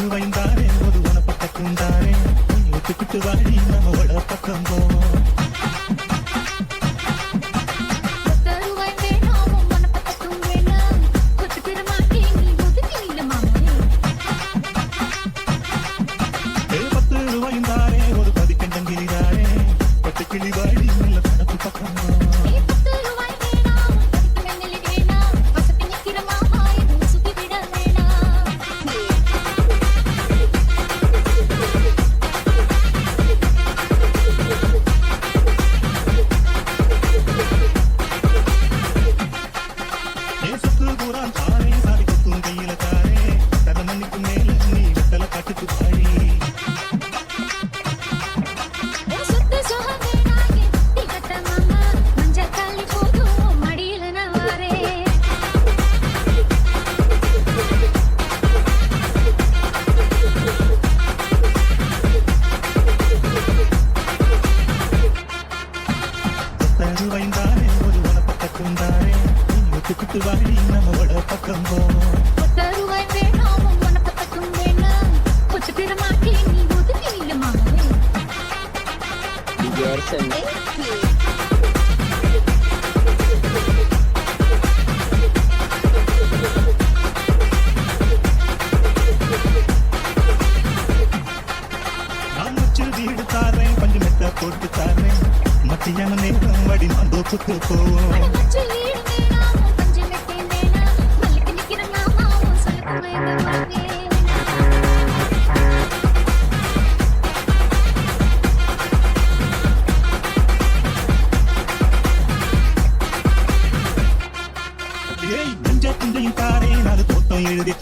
ரூபாய்ந்தாரே ஒரு உனப்பக்கம் தாரே ஒத்துக்கிட்டு வாடி நம்மளோட பக்கம் போவோம். ரூபாய்ந்தாரே ஒரு பதிக்கண்டங்கிரிதாரே பட்டு கிளி வாடி நல்ல கணக்கு பக்கம் தாரே சாதி கொத்தும் கையில தாரே தர மணிக்கு மேல நீ வெத்தல காட்டுக்கு பாடி ரூபாய்ந்தாரே ஒரு உனப்பக்கம் தாரே ஒத்துக்கிட்டு வாடி நம்மளோட பக்கம் போவோம். நான் வச்சு வீடு தாரேன் பஞ்சு மெத்த போட்டு தாரேன் மத்தியான நேரம் வடி நான் தோப்புக்கு போவோம். நெஞ்ச புஞ்சையும் தாரேன் அது தோட்டம் எழுதி